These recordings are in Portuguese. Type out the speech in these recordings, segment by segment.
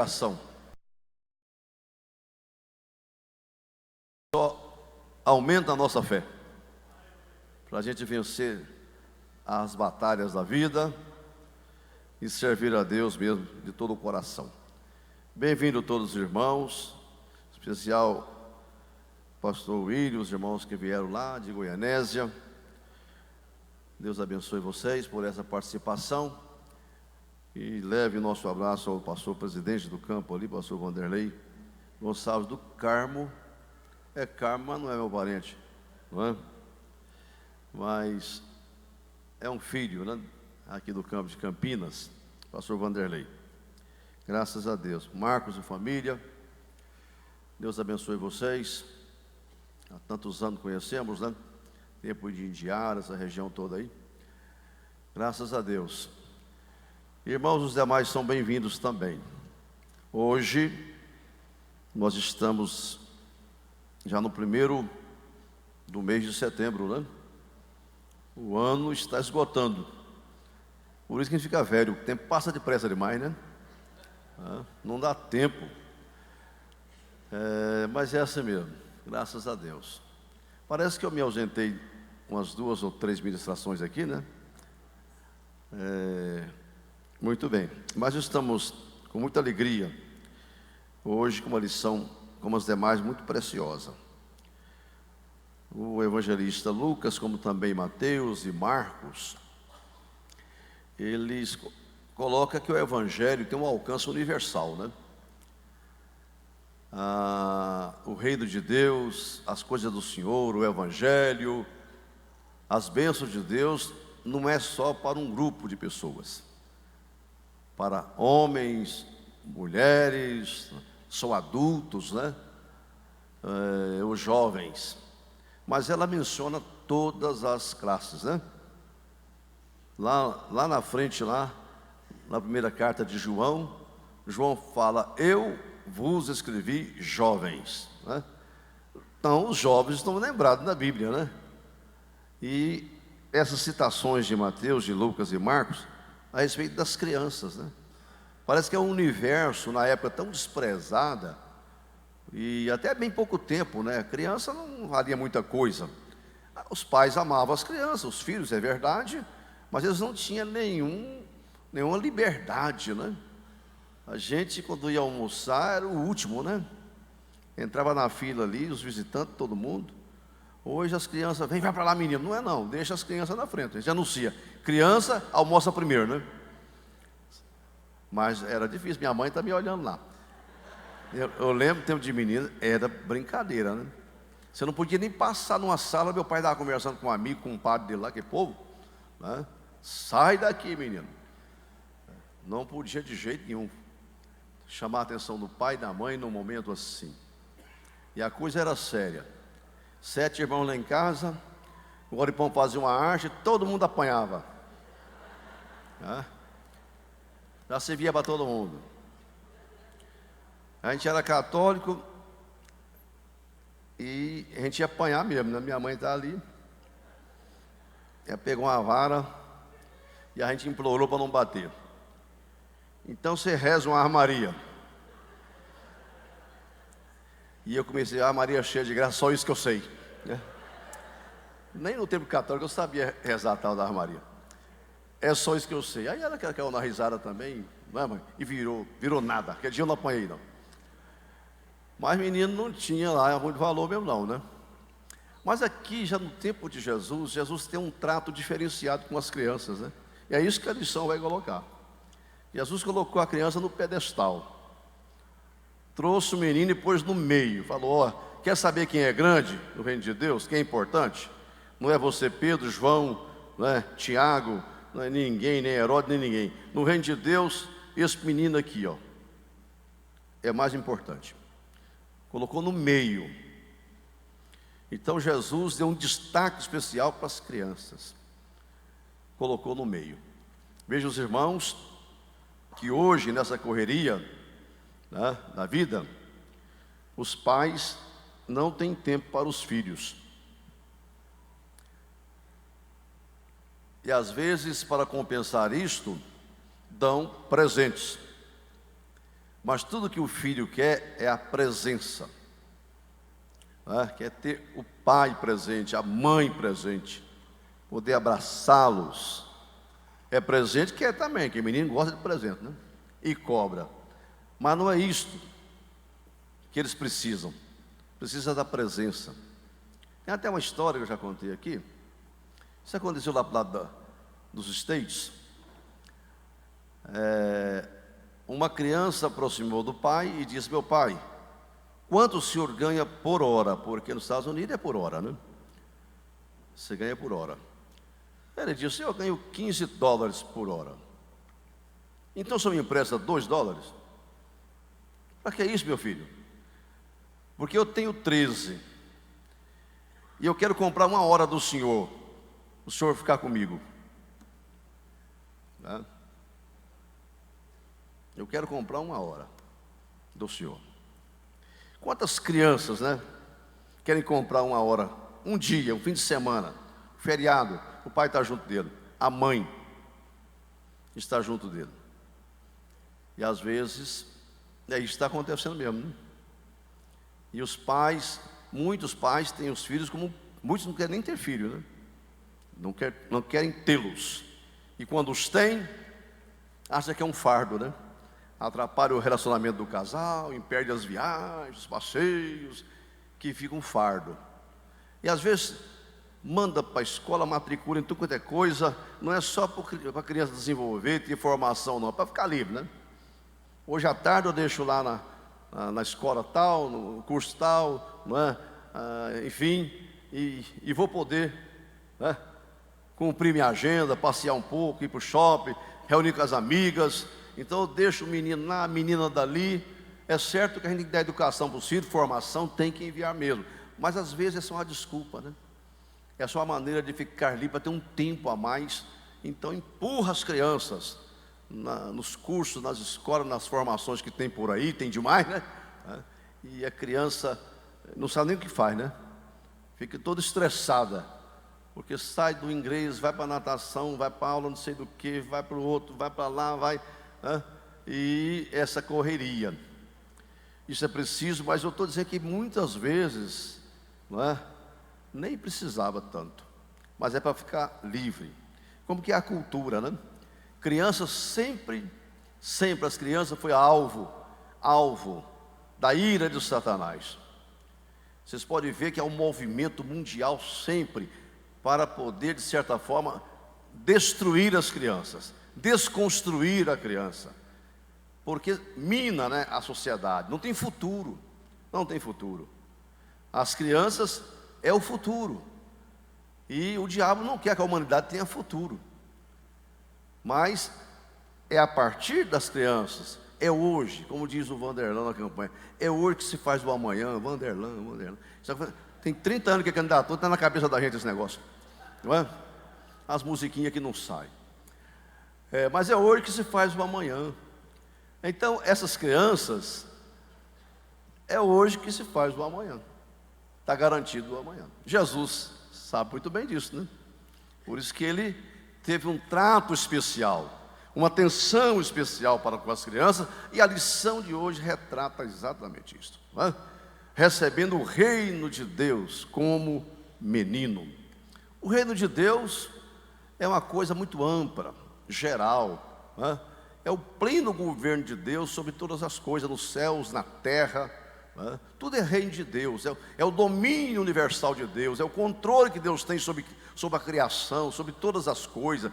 Ação só aumenta a nossa fé, para a gente vencer as batalhas da vida e servir a Deus mesmo de todo o coração. Bem-vindo todos os irmãos, em especial pastor William, os irmãos que vieram lá de Goianésia. Deus abençoe vocês por essa participação e leve nosso abraço ao pastor presidente do campo ali, pastor Vanderlei Gonçalves do Carmo. É Carmo, mas não é meu parente, não é? Mas é um filho, né? Aqui do campo de Campinas, pastor Vanderlei. Graças a Deus. Marcos e família, Deus abençoe vocês. Há tantos anos conhecemos, né? Tempo de Indiara, essa região toda aí. Graças a Deus. Irmãos, os demais são bem-vindos também. Hoje, nós estamos já no primeiro do mês de setembro, né? O ano está esgotando. Por isso que a gente fica velho. O tempo passa depressa demais, né? Não dá tempo. Mas é assim mesmo. Graças a Deus. Parece que eu me ausentei umas 2 ou 3 ministrações aqui, né? Muito bem. Mas estamos com muita alegria hoje com uma lição, como as demais, muito preciosa. O evangelista Lucas, como também Mateus e Marcos, eles colocam que o evangelho tem um alcance universal, né? O reino de Deus, as coisas do Senhor, o evangelho, as bênçãos de Deus, não é só para um grupo de pessoas, para homens, mulheres, são adultos, né? Os jovens, mas ela menciona todas as classes, né? Lá na frente, lá na primeira carta de João, João fala: eu vos escrevi jovens, né? Então os jovens estão lembrados na Bíblia, né? E essas citações de Mateus, de Lucas e Marcos a respeito das crianças, né? Parece que é um universo na época tão desprezada, e até bem pouco tempo, né? A criança não valia muita coisa. Os pais amavam as crianças, os filhos, é verdade, mas eles não tinham nenhuma liberdade, né? A gente, quando ia almoçar, era o último, né? Entrava na fila ali, os visitantes, todo mundo. Hoje as crianças, vai para lá, menino. Não é não, deixa as crianças na frente. A gente anuncia, criança, almoça primeiro, né? Mas era difícil, minha mãe está me olhando lá. Eu lembro, tempo de menino, era brincadeira, né? Você não podia nem passar numa sala, meu pai estava conversando com um amigo, com um padre dele lá, que povo, né? Sai daqui, menino. Não podia de jeito nenhum chamar a atenção do pai e da mãe num momento assim. E a coisa era séria. 7 irmãos lá em casa, o Oripão fazia uma arte, todo mundo apanhava. Já servia para todo mundo. A gente era católico e a gente ia apanhar mesmo, né? Minha mãe está ali. Ela pegou uma vara e a gente implorou para não bater. Então você reza uma Ave Maria. E eu comecei, a Maria cheia de graça, só isso que eu sei, né? Nem no tempo católico eu sabia rezar a tal da Ave Maria. É só isso que eu sei. Aí ela caiu na risada também, não é, mãe? E virou nada. Aquele dia eu não apanhei, não. Mas menino não tinha lá muito valor mesmo não, né? Mas aqui, já no tempo de Jesus, Jesus tem um trato diferenciado com as crianças, né? E é isso que a lição vai colocar. Jesus colocou a criança no pedestal, trouxe o menino e pôs no meio. Falou: ó, quer saber quem é grande no reino de Deus? Quem é importante? Não é você, Pedro, João, né, Tiago, não é ninguém, nem Herodes, nem ninguém. No reino de Deus, esse menino aqui, ó, é mais importante. Colocou no meio. Então Jesus deu um destaque especial para as crianças. Colocou no meio. Veja os irmãos que hoje, nessa correria, né, da vida, os pais não têm tempo para os filhos. E às vezes, para compensar isto, dão presentes. Mas tudo que o filho quer é a presença, né? Quer ter o pai presente, a mãe presente, poder abraçá-los. É presente, quer também, que menino gosta de presente, né? E cobra. Mas não é isto que eles precisam. Precisa da presença. Tem até uma história que eu já contei aqui. Isso aconteceu lá para o lado dos States. Uma criança aproximou do pai e disse: meu pai, quanto o senhor ganha por hora? Porque nos Estados Unidos é por hora, né? Você ganha por hora. Ele disse: eu ganho $15 por hora. Então o senhor me empresta $2? Para que isso, meu filho? Porque eu tenho 13 e eu quero comprar 1 hora do senhor, o senhor ficar comigo, né? Eu quero comprar 1 hora do senhor. Quantas crianças, né, querem comprar 1 hora, um dia, um fim de semana, feriado, o pai está junto dele, a mãe está junto dele. E às vezes isso está acontecendo mesmo, né? E os pais, muitos pais têm os filhos como muitos não querem nem ter filho, né? Não querem tê-los. E quando os têm, acham que é um fardo, né? Atrapalha o relacionamento do casal, impede as viagens, os passeios, que fica um fardo. E às vezes manda para a escola, matricula em tudo quanto é coisa, não é só para a criança desenvolver, ter formação não, é para ficar livre, né? Hoje à tarde eu deixo lá na escola tal, no curso tal, não é? Enfim, e vou poder, né, cumprir minha agenda, passear um pouco, ir para o shopping, reunir com as amigas. Então eu deixo o menino lá, a menina dali. É certo que a gente tem que dar educação para os filhos, formação, tem que enviar mesmo. Mas às vezes é só uma desculpa, né? É só uma maneira de ficar ali para ter um tempo a mais. Então empurra as crianças nos cursos, nas escolas, nas formações que tem por aí, tem demais, né? E a criança não sabe nem o que faz, né? Fica toda estressada, porque sai do inglês, vai para a natação, vai para a aula não sei do que, vai para o outro, vai para lá, vai, né? E essa correria. Isso é preciso, mas eu estou dizendo que muitas vezes, não é? Nem precisava tanto, mas é para ficar livre. Como que é a cultura, né? Crianças sempre as crianças foi alvo da ira de Satanás. Vocês podem ver que é um movimento mundial sempre para poder, de certa forma, destruir as crianças, desconstruir a criança, porque mina, né, a sociedade. Não tem futuro. As crianças é o futuro, e o diabo não quer que a humanidade tenha futuro. Mas é a partir das crianças, é hoje, como diz o Vanderlan na campanha, é hoje que se faz o amanhã. Vanderlan. Tem 30 anos que é candidato, está na cabeça da gente esse negócio, não é? As musiquinhas que não saem. Mas é hoje que se faz o amanhã. Então essas crianças, é hoje que se faz o amanhã. Está garantido o amanhã. Jesus sabe muito bem disso, né? Por isso que ele teve um trato especial, uma atenção especial para com as crianças. E a lição de hoje retrata exatamente isso, não é? Recebendo o reino de Deus como menino. O reino de Deus é uma coisa muito ampla, geral, não é? É o pleno governo de Deus sobre todas as coisas, nos céus, na terra. Tudo é reino de Deus, é o domínio universal de Deus, é o controle que Deus tem sobre a criação, sobre todas as coisas.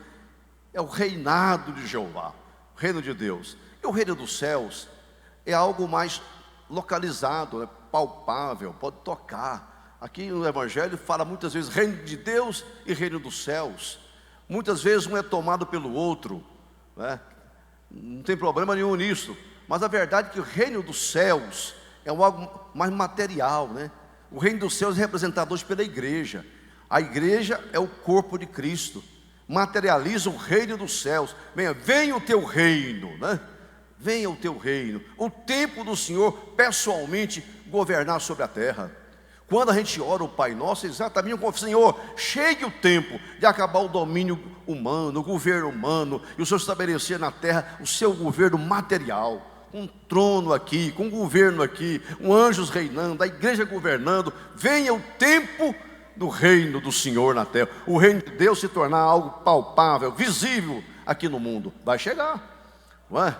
É o reinado de Jeová, o reino de Deus. E o reino dos céus é algo mais localizado, né, palpável, pode tocar. Aqui no Evangelho fala muitas vezes reino de Deus e reino dos céus. Muitas vezes um é tomado pelo outro, né? Não tem problema nenhum nisso. Mas a verdade é que o reino dos céus é algo mais material, né? O reino dos céus é representado hoje pela igreja. A igreja é o corpo de Cristo, materializa o reino dos céus. Venha o teu reino, né? Venha o teu reino, o tempo do Senhor pessoalmente governar sobre a terra. Quando a gente ora o Pai Nosso, é exatamente como: Senhor, chegue o tempo de acabar o domínio humano, o governo humano, e o Senhor estabelecer na terra o seu governo material, um trono aqui, com um governo aqui, um anjos reinando, a igreja governando. Venha o tempo do reino do Senhor na terra, o reino de Deus se tornar algo palpável, visível aqui no mundo. Vai chegar, não é?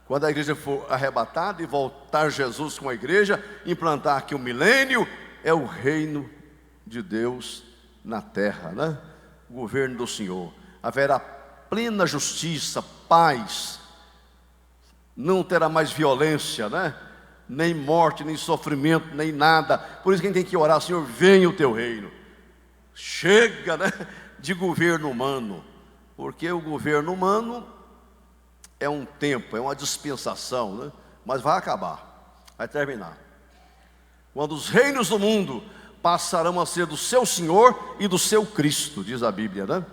Quando a igreja for arrebatada e voltar Jesus com a igreja, implantar aqui o milênio, é o reino de Deus na terra, né? O governo do Senhor. Haverá plena justiça, paz, não terá mais violência, né? Nem morte, nem sofrimento, nem nada. Por isso que a gente tem que orar: Senhor, venha o teu reino. Chega, né, de governo humano, porque o governo humano é um tempo, é uma dispensação, né? Mas vai acabar, vai terminar. Quando os reinos do mundo passarão a ser do seu Senhor e do seu Cristo, diz a Bíblia, né?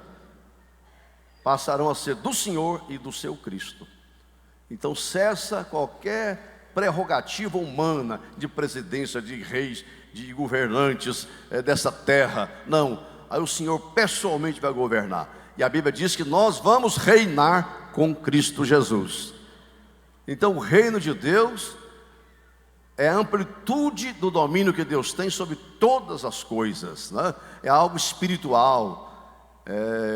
Passarão a ser do Senhor e do seu Cristo. Então cessa qualquer prerrogativa humana de presidência, de reis, de governantes dessa terra. Não, aí o Senhor pessoalmente vai governar. E a Bíblia diz que nós vamos reinar com Cristo Jesus. Então o reino de Deus é a amplitude do domínio que Deus tem sobre todas as coisas, né? É algo espiritual,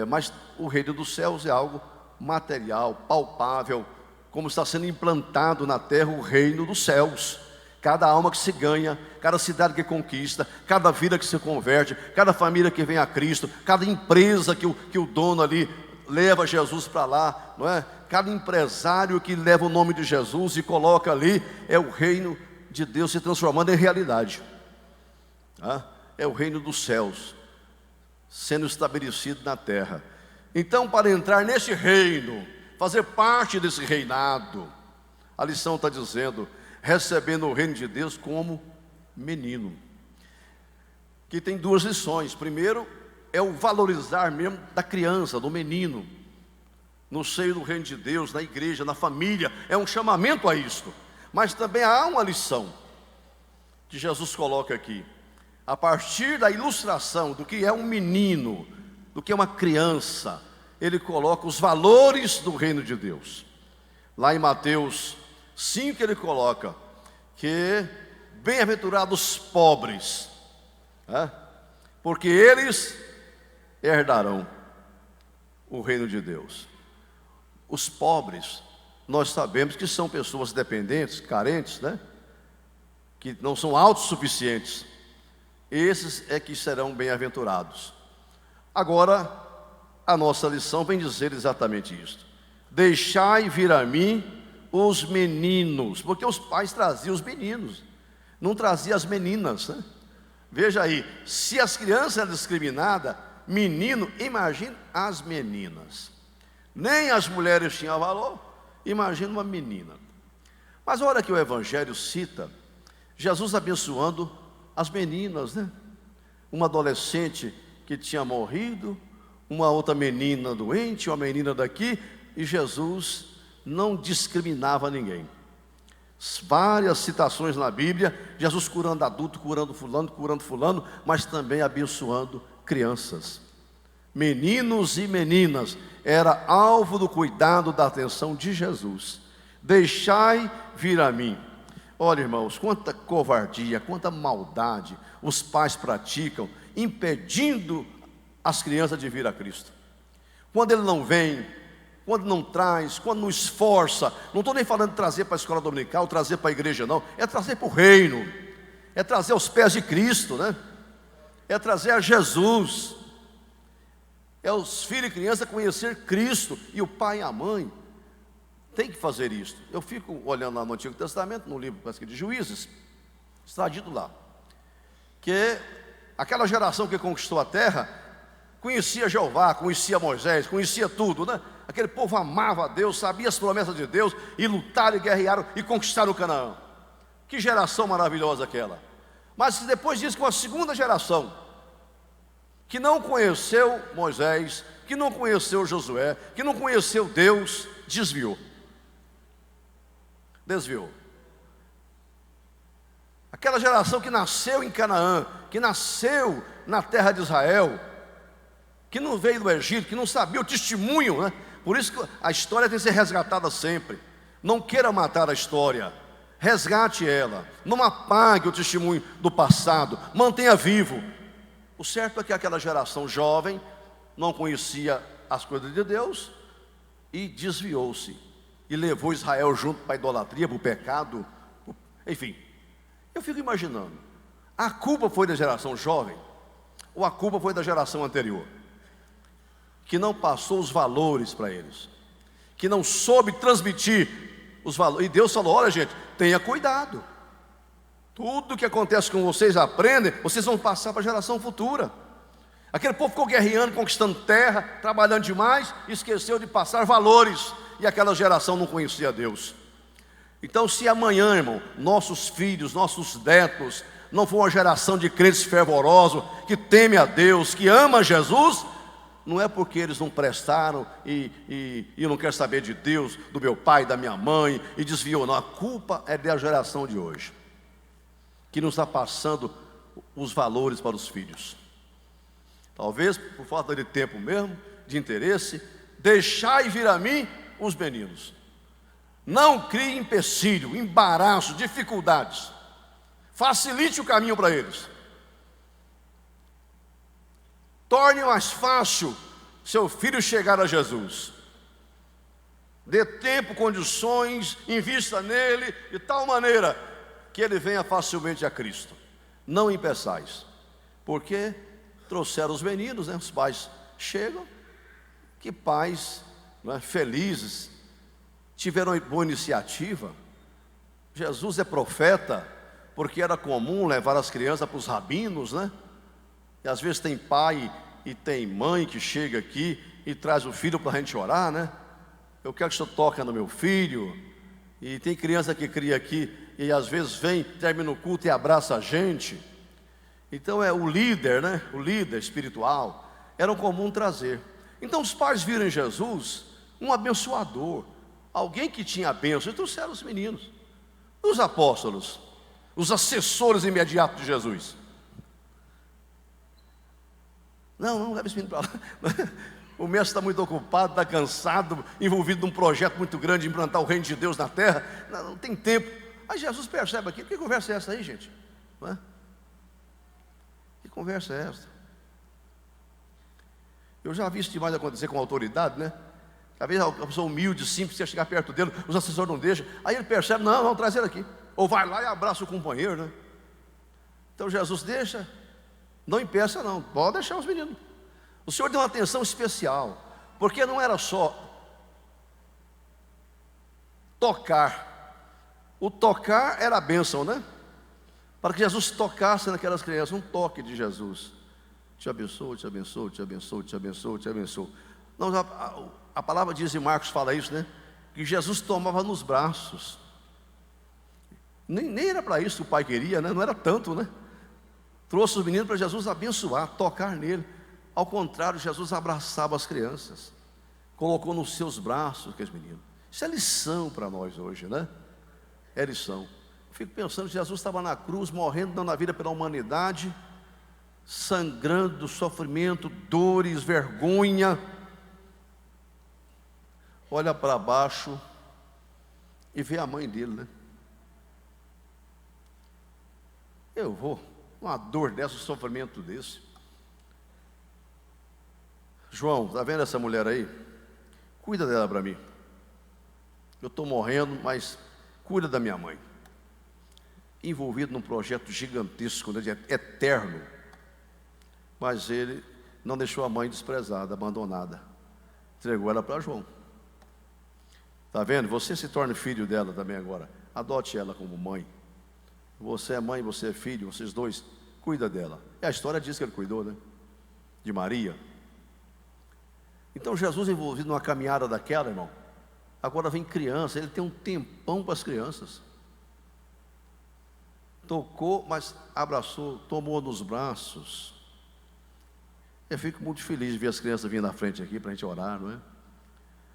mas o reino dos céus é algo material, palpável, como está sendo implantado na terra o reino dos céus. Cada alma que se ganha, cada cidade que conquista, cada vida que se converte, cada família que vem a Cristo, cada empresa que o dono ali leva Jesus para lá, não é? Cada empresário que leva o nome de Jesus e coloca ali, é o reino de Deus se transformando em realidade. É o reino dos céus sendo estabelecido na terra. Então, para entrar nesse reino, fazer parte desse reinado, a lição está dizendo: recebendo o reino de Deus como menino. Que tem duas lições. Primeiro, é o valorizar mesmo da criança, do menino, no seio do reino de Deus, na igreja, na família. É um chamamento a isto. Mas também há uma lição que Jesus coloca aqui. A partir da ilustração do que é um menino, do que é uma criança, ele coloca os valores do reino de Deus. Lá em Mateus 5 ele coloca que bem-aventurados pobres, porque eles herdarão o reino de Deus. Os pobres, nós sabemos que são pessoas dependentes, carentes, né? Que não são autossuficientes. Esses é que serão bem-aventurados. Agora, a nossa lição vem dizer exatamente isso: deixai vir a mim os meninos, porque os pais traziam os meninos, não traziam as meninas, né? Veja aí, se as crianças eram discriminadas, menino, imagine as meninas. Nem as mulheres tinham valor, imagina uma menina. Mas olha que o Evangelho cita Jesus abençoando as meninas, né? Uma adolescente que tinha morrido, uma outra menina doente, uma menina daqui, e Jesus não discriminava ninguém. Várias citações na Bíblia, Jesus curando adulto, curando fulano, mas também abençoando crianças. Meninos e meninas, era alvo do cuidado, da atenção de Jesus. Deixai vir a mim. Olha, irmãos, quanta covardia, quanta maldade os pais praticam, impedindo as crianças de vir a Cristo. Quando ele não vem, quando não traz, quando não esforça, não estou nem falando de trazer para a escola dominical, trazer para a igreja não, é trazer para o reino, é trazer aos pés de Cristo, né? É trazer a Jesus, é os filhos e crianças conhecer Cristo, e o pai e a mãe tem que fazer isso. Eu fico olhando lá no Antigo Testamento, no livro de Juízes, está dito lá, que aquela geração que conquistou a terra, conhecia Jeová, conhecia Moisés, conhecia tudo, né? Aquele povo amava a Deus, sabia as promessas de Deus, e lutaram e guerrearam e conquistaram o Canaã. Que geração maravilhosa aquela. Mas depois diz que uma segunda geração, que não conheceu Moisés, que não conheceu Josué, que não conheceu Deus, desviou. Aquela geração que nasceu em Canaã, que nasceu na terra de Israel, que não veio do Egito, que não sabia o testemunho, né? Por isso que a história tem que ser resgatada sempre. Não queira matar a história. Resgate ela. Não apague o testemunho do passado. Mantenha vivo. O certo é que aquela geração jovem não conhecia as coisas de Deus e desviou-se. E levou Israel junto para a idolatria, para o pecado. Enfim, eu fico imaginando. A culpa foi da geração jovem? Ou a culpa foi da geração anterior? Que não passou os valores para eles. Que não soube transmitir os valores. E Deus falou: olha gente, tenha cuidado. Tudo que acontece com vocês aprendem, vocês vão passar para a geração futura. Aquele povo ficou guerreando, conquistando terra, trabalhando demais, esqueceu de passar valores. E aquela geração não conhecia Deus. Então, se amanhã, irmão, nossos filhos, nossos netos não for uma geração de crentes fervorosos, que teme a Deus, que ama Jesus, não é porque eles não prestaram e não querem saber de Deus, do meu pai, da minha mãe, e desviou, não. A culpa é da geração de hoje, que não está passando os valores para os filhos. Talvez por falta de tempo mesmo, de interesse. Deixai vir a mim os meninos. Não crie empecilho, embaraço, dificuldades. Facilite o caminho para eles. Torne mais fácil seu filho chegar a Jesus. Dê tempo, condições, invista nele de tal maneira que ele venha facilmente a Cristo. Não impeçais. Porque trouxeram os meninos, né? Os pais chegam. Que pais, né, felizes, tiveram boa iniciativa. Jesus é profeta, porque era comum levar as crianças para os rabinos, né? E às vezes tem pai e tem mãe que chega aqui e traz o filho para a gente orar, né? Eu quero que o senhor toque no meu filho. E tem criança que cria aqui e às vezes vem, termina o culto e abraça a gente. Então é o líder, né? O líder espiritual. Era comum trazer. Então os pais viram em Jesus um abençoador, alguém que tinha a bênção, e trouxeram os meninos. Os apóstolos, os assessores imediatos de Jesus. Não leva esse menino para lá. O mestre está muito ocupado, está cansado, envolvido num projeto muito grande de implantar o reino de Deus na terra. Não tem tempo. Aí Jesus percebe aqui: que conversa é essa aí, gente? Não é? Que conversa é essa? Eu já vi isso demais acontecer com autoridade, né? Às vezes a pessoa humilde, simples, você chegar perto dele, os assessores não deixam. Aí ele percebe: não, traz ele aqui. Ou vai lá e abraça o companheiro, né? Então Jesus deixa, não impeça não, pode deixar os meninos. O Senhor deu uma atenção especial, porque não era só tocar. O tocar era a bênção, né? Para que Jesus tocasse naquelas crianças, um toque de Jesus. Te abençoo, te abençoo, te abençoo, te abençoo, te abençoo. Não, a palavra diz, e Marcos fala isso, né? Que Jesus tomava nos braços. Nem era para isso que o pai queria, né? Não era tanto, né? Trouxe os meninos para Jesus abençoar, tocar nele. Ao contrário, Jesus abraçava as crianças, colocou nos seus braços aqueles meninos. Isso é lição para nós hoje, né? É lição. Eu fico pensando que Jesus estava na cruz, morrendo, dando a vida pela humanidade, sangrando, sofrimento, dores, vergonha. Olha para baixo e vê a mãe dele, né? Eu vou, uma dor dessa, um sofrimento desse. João, está vendo essa mulher aí? Cuida dela para mim. Eu estou morrendo, mas cuida da minha mãe. Envolvido num projeto gigantesco, né, eterno. Mas ele não deixou a mãe desprezada, abandonada. Entregou ela para João. Está vendo? Você se torna filho dela também agora. Adote ela como mãe. Você é mãe, você é filho, vocês dois, cuida dela. E a história diz que ele cuidou, né? De Maria. Então Jesus envolvido numa caminhada daquela, irmão. Agora vem criança, ele tem um tempão para as crianças. Tocou, mas abraçou, tomou nos braços. Eu fico muito feliz de ver as crianças vindo na frente aqui para a gente orar, não é?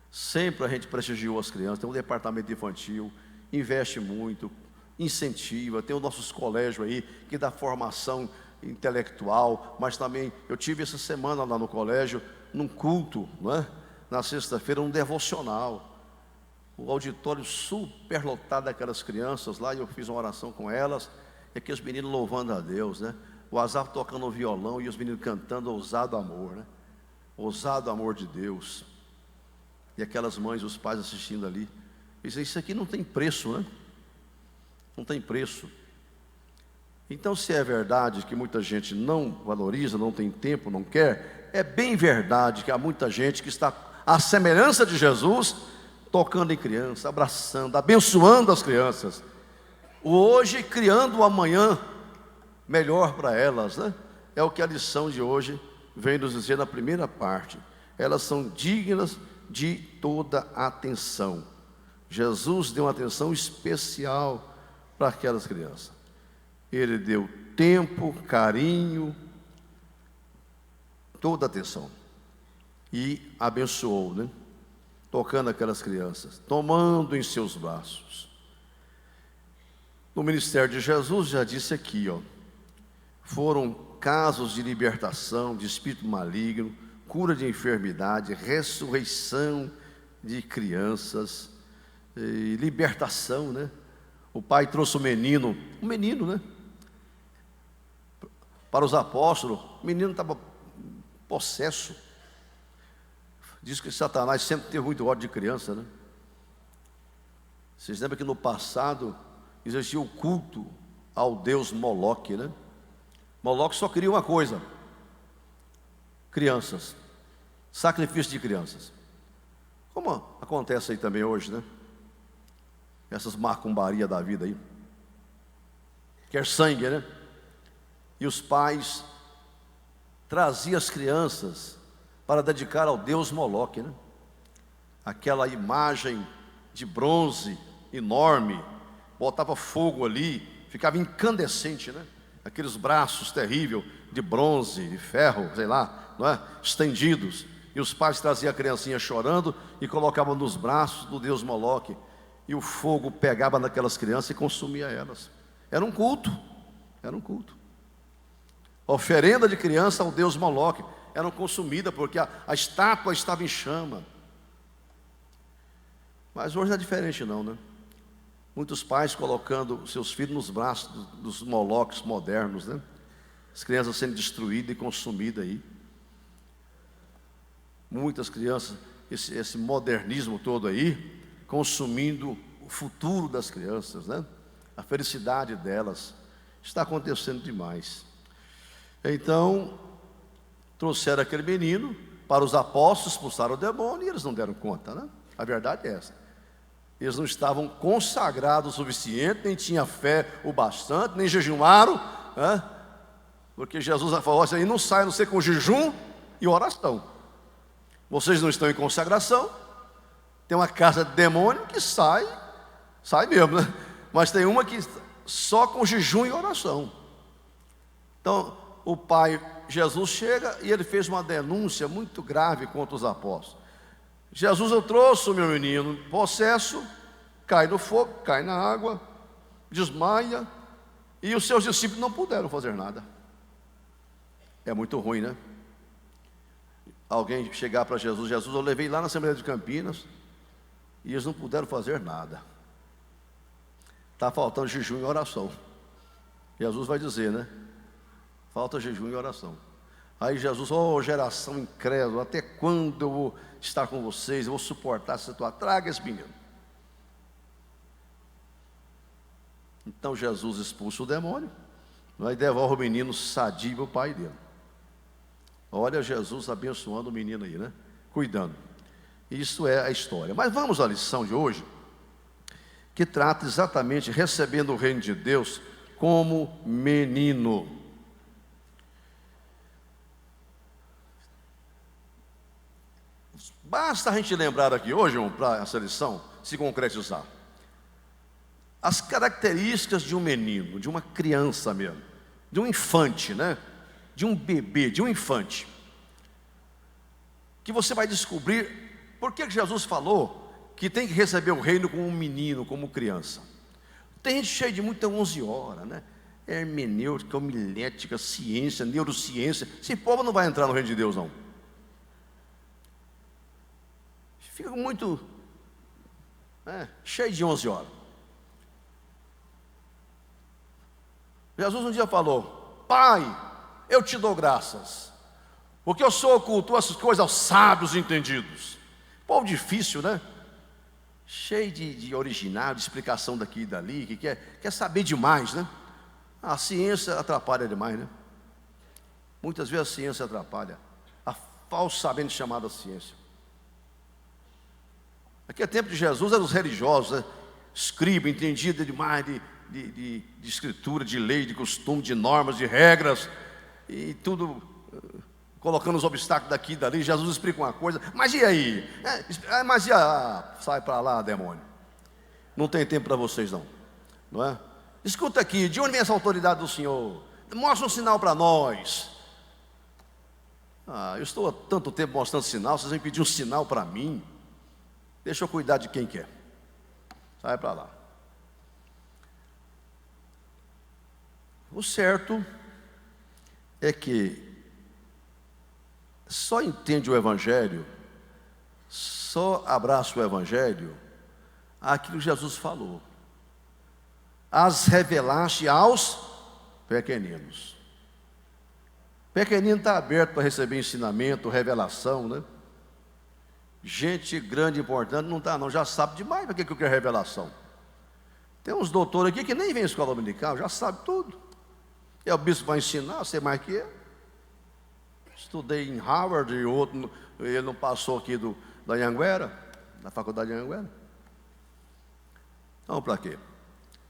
Sempre a gente prestigiou as crianças, tem um departamento infantil, investe muito, incentiva, tem os nossos colégios aí, que dá formação intelectual, mas também, eu tive essa semana lá no colégio, num culto, não é? Na sexta-feira, um devocional. o auditório super lotado daquelas crianças lá, e eu fiz uma oração com elas, e aqueles meninos louvando a Deus, né? O Asaf tocando o violão e os meninos cantando Ousado Amor, né? Ousado Amor de Deus. E aquelas mães, os pais assistindo ali, dizem, isso aqui não tem preço, né? Não tem preço. Então, se é verdade que muita gente não valoriza, não tem tempo, não quer, é bem verdade que há muita gente que está à semelhança de Jesus, tocando em criança, abraçando, abençoando as crianças, o hoje criando o amanhã melhor para elas, né? É o que a lição de hoje vem nos dizer na primeira parte. Elas são dignas de toda atenção. Jesus deu uma atenção especial para aquelas crianças. Ele deu tempo, carinho, toda atenção, e abençoou, né? Tocando aquelas crianças, tomando em seus braços. No ministério de Jesus, já disse aqui, foram casos de libertação de espírito maligno, cura de enfermidade, ressurreição de crianças, e libertação, né? O pai trouxe um menino, né? Para os apóstolos, o menino estava possesso. Diz que Satanás sempre teve muito ódio de criança, né? Vocês lembram que no passado existia o culto ao deus Moloque, né? Moloque só queria uma coisa: crianças, sacrifício de crianças. Como acontece aí também hoje, né? Essas macumbarias da vida aí. Quer sangue, né? E os pais traziam as crianças para dedicar ao deus Moloque, né? Aquela imagem de bronze enorme, botava fogo ali, ficava incandescente, né? Aqueles braços terríveis de bronze, de ferro, sei lá, não é? Estendidos. E os pais traziam a criancinha chorando e colocavam nos braços do deus Moloque. E o fogo pegava naquelas crianças e consumia elas. Era um culto, era um culto. Oferenda de criança ao deus Moloque eram consumidas porque a estátua estava em chama. Mas hoje não é diferente não, né? Muitos pais colocando seus filhos nos braços dos Moloques modernos, né? As crianças sendo destruídas e consumidas aí. Muitas crianças, esse modernismo todo aí, consumindo o futuro das crianças, né? A felicidade delas. Está acontecendo demais. Então, trouxeram aquele menino para os apóstolos, expulsaram o demônio e eles não deram conta, né? A verdade é essa. Eles não estavam consagrados o suficiente, nem tinham fé o bastante, nem jejuaram, né? Porque Jesus falou assim, não sai a não ser com jejum e oração. Vocês não estão em consagração. Tem uma casa de demônio que sai mesmo, né? Mas tem uma que só com jejum e oração. Então, o pai Jesus chega e ele fez uma denúncia muito grave contra os apóstolos. Jesus, eu trouxe o meu menino possesso, cai no fogo, cai na água, desmaia, e os seus discípulos não puderam fazer nada. É muito ruim, né? Alguém chegar para Jesus, eu levei lá na Assembleia de Campinas, e eles não puderam fazer nada. Está faltando jejum e oração. Jesus vai dizer, né? Falta jejum e oração. Aí Jesus, geração incrédula, até quando eu vou estar com vocês? Eu vou suportar essa situação. Traga esse menino. Então Jesus expulsa o demônio, e devolve o menino sadio ao pai dele. Olha Jesus abençoando o menino aí, né? Cuidando. Isso é a história. Mas vamos à lição de hoje, que trata exatamente recebendo o reino de Deus como menino. Basta a gente lembrar aqui hoje, para essa lição se concretizar, as características de um menino, de uma criança mesmo, de um infante, né? De um bebê, de um infante, que você vai descobrir por que Jesus falou que tem que receber o reino como um menino, como criança. Tem gente cheia de muita 11 horas, né? Hermenêutica, homilética, ciência, neurociência. Esse povo não vai entrar no reino de Deus, não. Fica muito cheio de 11 horas. Jesus um dia falou: Pai, eu te dou graças, porque eu sou oculto essas coisas aos sábios e entendidos. Povo difícil, né? Cheio de original, de explicação daqui e dali, que quer saber demais, né? A ciência atrapalha demais, né? Muitas vezes a ciência atrapalha. A falsamente chamada ciência. Aqui é tempo de Jesus, eram os religiosos, né? Escriba, entendido demais de escritura, de lei, de costume, de normas, de regras, e tudo colocando os obstáculos daqui e dali. Jesus explica uma coisa, mas e aí? Sai para lá, demônio. Não tem tempo para vocês não é? Escuta aqui, de onde vem essa autoridade do Senhor? Mostra um sinal para nós. Eu estou há tanto tempo mostrando sinal, vocês vêm pedir um sinal para mim? Deixa eu cuidar de quem quer. Sai para lá. O certo é que só entende o Evangelho, só abraça o Evangelho aquilo que Jesus falou: as revelaste aos pequeninos. Pequenino está aberto para receber ensinamento, revelação, né? Gente grande, importante, não está não, já sabe demais para que eu quero revelação. Tem uns doutores aqui que nem vem à escola dominical, já sabe tudo. E o bispo vai ensinar, sei mais que eu. Estudei em Harvard e outro, ele não passou aqui da Anhanguera, da faculdade de Anhanguera. Então, para quê?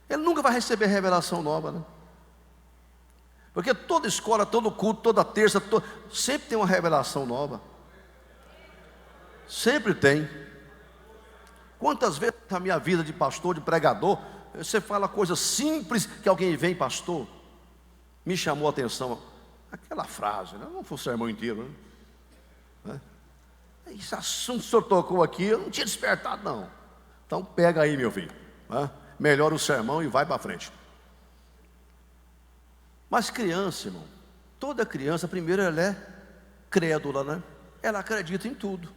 Ele nunca vai receber revelação nova, né? Porque toda escola, todo culto, toda terça, sempre tem uma revelação nova. Sempre tem. Quantas vezes na minha vida de pastor, de pregador, você fala coisas simples que alguém vem, pastor, me chamou a atenção. Aquela frase, né? Não foi o sermão inteiro, né? Esse assunto que o senhor tocou aqui, eu não tinha despertado, não. Então pega aí, meu filho, né? Melhora o sermão e vai para frente. Mas criança, irmão, toda criança, primeiro ela é crédula, né? Ela acredita em tudo,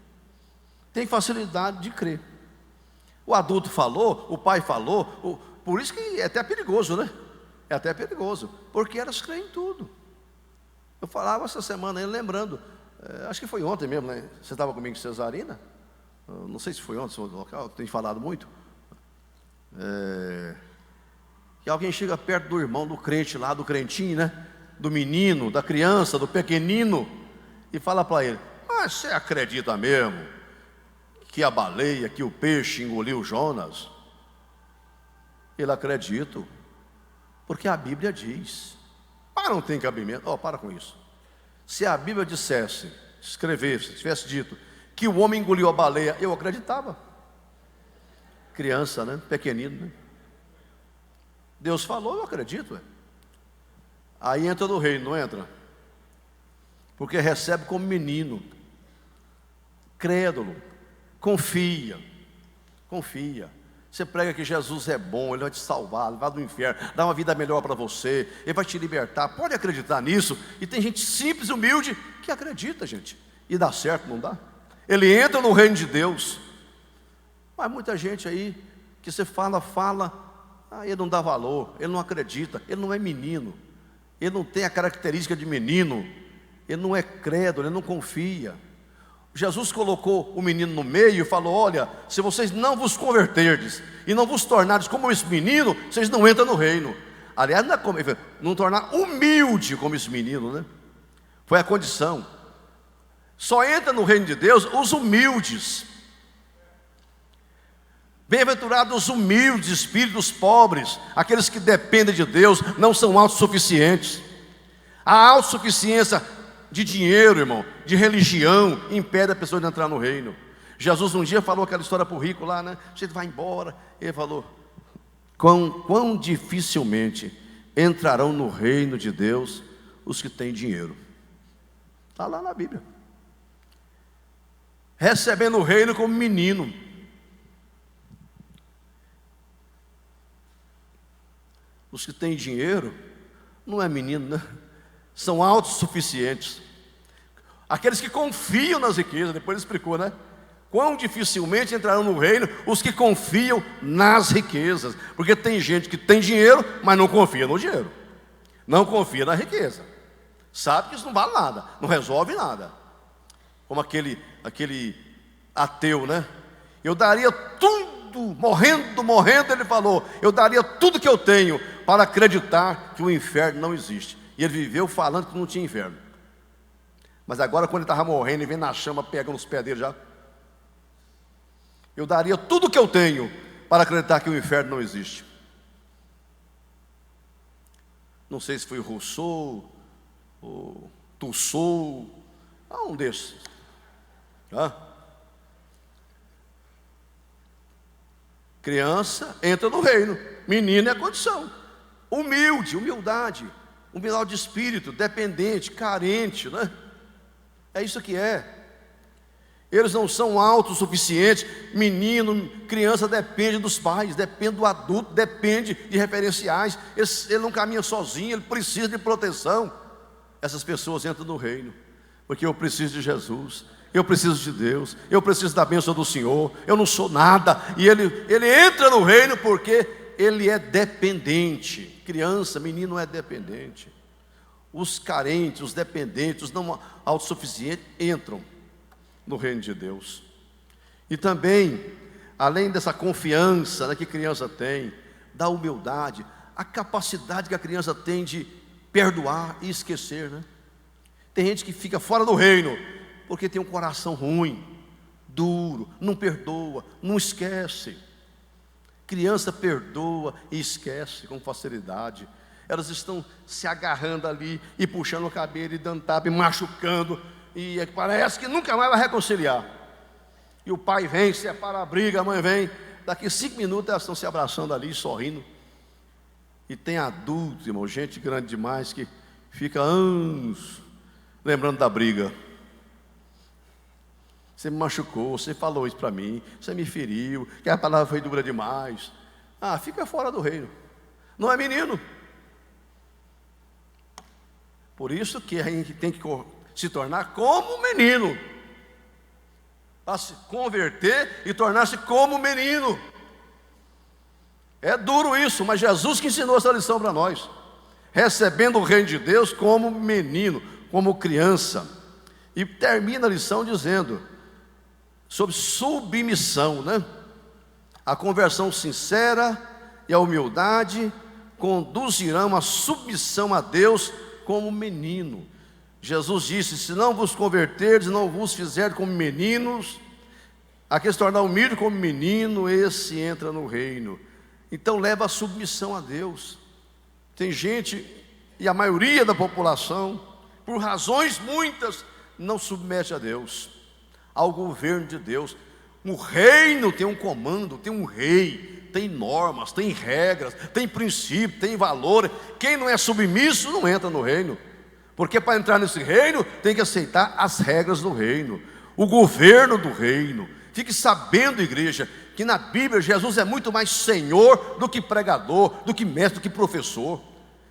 tem facilidade de crer. O adulto falou, o pai falou, por isso que é até perigoso, né? É até perigoso, porque elas creem em tudo. Eu falava essa semana aí, lembrando, acho que foi ontem mesmo, né? Você estava comigo em Cesarina? Não sei se foi ontem, se foi no local, tenho falado muito. Que alguém chega perto do irmão, do crente lá, do crentinho, né? Do menino, da criança, do pequenino, e fala para ele: mas você acredita mesmo que a baleia, que o peixe engoliu Jonas? Ele acredita, porque a Bíblia diz. Mas não tem cabimento. Para com isso. Se a Bíblia dissesse, escrevesse, tivesse dito que o homem engoliu a baleia, eu acreditava. Criança, né? Pequenino, né? Deus falou, eu acredito. Aí entra no reino, não entra? Porque recebe como menino, crédulo, confia. Você prega que Jesus é bom, Ele vai te salvar, Ele vai do inferno, dá uma vida melhor para você, Ele vai te libertar. Pode acreditar nisso. E tem gente simples e humilde que acredita, gente, e dá certo, não dá? Ele entra no reino de Deus. Mas muita gente aí que você fala, ele não dá valor, ele não acredita, ele não é menino, ele não tem a característica de menino, ele não é crédulo, ele não confia. Jesus colocou o menino no meio e falou: olha, se vocês não vos converterdes e não vos tornardes como esse menino, vocês não entram no reino. Aliás, não tornar humilde como esse menino, né? Foi a condição. Só entra no reino de Deus os humildes. Bem-aventurados os humildes, espíritos pobres, aqueles que dependem de Deus, não são autossuficientes. A autossuficiência de dinheiro, irmão, de religião, impede a pessoa de entrar no reino. Jesus um dia falou aquela história para o rico lá, né? Você vai embora. Ele falou: quão dificilmente entrarão no reino de Deus os que têm dinheiro. Está lá na Bíblia. Recebendo o reino como menino. Os que têm dinheiro, não é menino, né? São autossuficientes. Aqueles que confiam nas riquezas, depois ele explicou, né? Quão dificilmente entrarão no reino os que confiam nas riquezas. Porque tem gente que tem dinheiro, mas não confia no dinheiro, não confia na riqueza, sabe que isso não vale nada, não resolve nada. Como aquele ateu, né? Eu daria tudo, morrendo, ele falou, eu daria tudo que eu tenho para acreditar que o inferno não existe. E ele viveu falando que não tinha inferno. Mas agora, quando ele estava morrendo, ele vem na chama, pega nos pés dele já. Eu daria tudo que eu tenho para acreditar que o inferno não existe. Não sei se foi Rousseau, ou Tussaud, um desses. Criança entra no reino, menino é a condição. Humildade de espírito, dependente, carente, né? É isso que é. Eles não são autossuficientes. Menino, criança depende dos pais, depende do adulto, depende de referenciais. Ele não caminha sozinho, ele precisa de proteção. Essas pessoas entram no reino, porque eu preciso de Jesus, eu preciso de Deus, eu preciso da bênção do Senhor, eu não sou nada. E ele entra no reino porque ele é dependente. Criança, menino é dependente. Os carentes, os dependentes, os não autossuficientes entram no reino de Deus. E também, além dessa confiança, né, que a criança tem, da humildade, a capacidade que a criança tem de perdoar e esquecer, né? Tem gente que fica fora do reino porque tem um coração ruim, duro, não perdoa, não esquece. Criança perdoa e esquece com facilidade. Elas estão se agarrando ali e puxando o cabelo e dando tapa e machucando, e parece que nunca mais vai reconciliar. E o pai vem, separa a briga, a mãe vem, daqui 5 minutos elas estão se abraçando ali, sorrindo. E tem adultos, irmão, gente grande demais, que fica anos lembrando da briga. Você me machucou, você falou isso para mim, você me feriu, que a palavra foi dura demais. Fica fora do reino, não é menino. Por isso que a gente tem que se tornar como menino, para se converter e tornar-se como menino. É duro isso, mas Jesus que ensinou essa lição para nós, recebendo o reino de Deus como menino, como criança. E termina a lição dizendo sobre submissão, né? A conversão sincera e a humildade conduzirão a submissão a Deus como menino. Jesus disse: se não vos converterdes, não vos fizerdes como meninos, aquele se tornar humilde como menino, esse entra no reino. Então leva a submissão a Deus. Tem gente, e a maioria da população, por razões muitas, não submete a Deus, ao governo de Deus. O reino tem um comando, tem um rei, tem normas, tem regras, tem princípio, tem valor. Quem não é submisso não entra no reino, porque para entrar nesse reino tem que aceitar as regras do reino, o governo do reino. Fique sabendo, igreja, que na Bíblia Jesus é muito mais Senhor do que pregador, do que mestre, do que professor.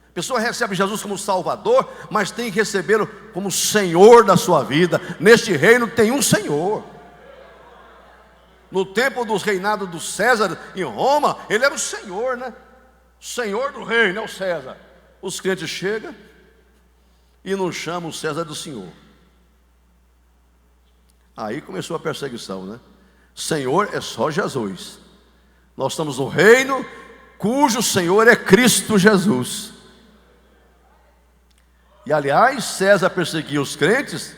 A pessoa recebe Jesus como Salvador, mas tem que recebê-lo como Senhor da sua vida. Neste reino tem um Senhor. No tempo dos reinados do César em Roma, ele era o Senhor, né? Senhor do reino, é o César. Os crentes chegam e não chamam o César do Senhor. Aí começou a perseguição, né? Senhor é só Jesus. Nós estamos no reino cujo Senhor é Cristo Jesus. E aliás, César perseguia os crentes,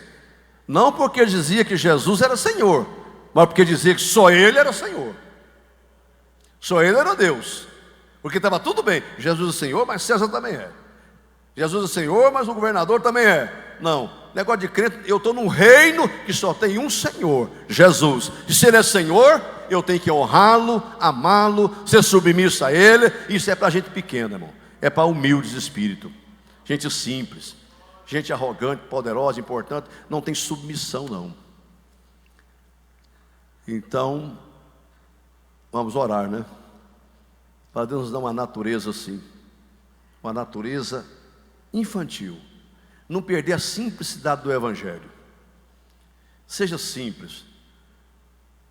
não porque dizia que Jesus era Senhor, mas porque dizia que só Ele era Senhor, só Ele era Deus. Porque estava tudo bem, Jesus é Senhor, mas César também é. Jesus é Senhor, mas o governador também é. Não, negócio de crente, eu estou num reino que só tem um Senhor, Jesus. E se Ele é Senhor, eu tenho que honrá-lo, amá-lo, ser submisso a Ele. Isso é para gente pequena, irmão. É para humildes de espírito, gente simples, gente arrogante, poderosa, importante, não tem submissão não. Então, vamos orar, né? Para Deus nos dar uma natureza assim, uma natureza infantil. Não perder a simplicidade do Evangelho. Seja simples.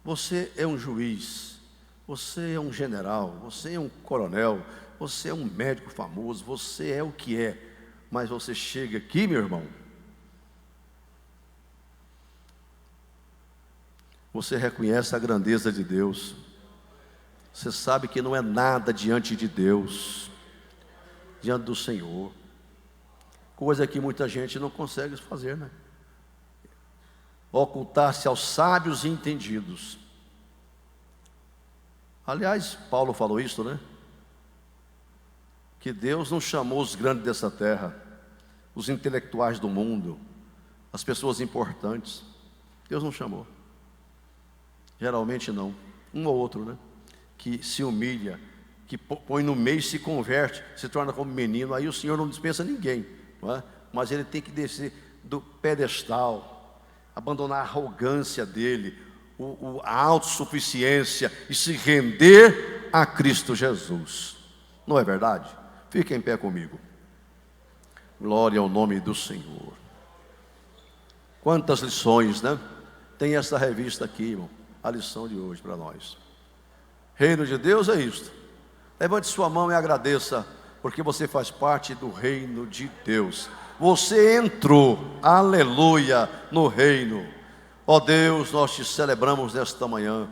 Você é um juiz, você é um general, você é um coronel, você é um médico famoso, você é o que é. Mas você chega aqui, meu irmão, você reconhece a grandeza de Deus. Você sabe que não é nada diante de Deus, diante do Senhor. Coisa que muita gente não consegue fazer, né? Ocultar-se aos sábios e entendidos. Aliás, Paulo falou isso, né? Que Deus não chamou os grandes dessa terra, os intelectuais do mundo, as pessoas importantes. Deus não chamou. Geralmente não. Um ou outro, né? Que se humilha, que põe no meio e se converte, se torna como menino. Aí o Senhor não dispensa ninguém, não é? Mas ele tem que descer do pedestal, abandonar a arrogância dele, a autossuficiência e se render a Cristo Jesus. Não é verdade? Fique em pé comigo. Glória ao nome do Senhor. Quantas lições, né? Tem essa revista aqui, irmão. A lição de hoje para nós. Reino de Deus é isto. Levante sua mão e agradeça, porque você faz parte do reino de Deus. Você entrou, aleluia, no reino. Ó Deus, nós te celebramos nesta manhã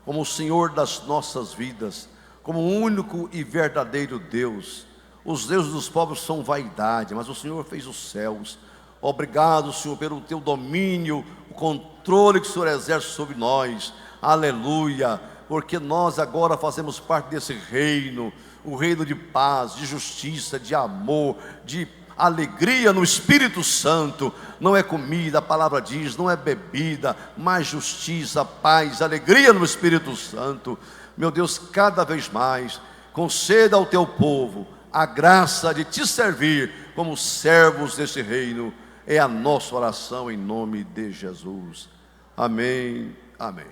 como o Senhor das nossas vidas, como o único e verdadeiro Deus. Os deuses dos povos são vaidade, mas o Senhor fez os céus. Obrigado, Senhor, pelo teu domínio, o controle que o Senhor exerce sobre nós. Aleluia, porque nós agora fazemos parte desse reino, o reino de paz, de justiça, de amor, de alegria no Espírito Santo. Não é comida, a palavra diz, não é bebida, mas justiça, paz, alegria no Espírito Santo. Meu Deus, cada vez mais conceda ao teu povo a graça de te servir como servos desse reino. É a nossa oração em nome de Jesus. Amém, amém.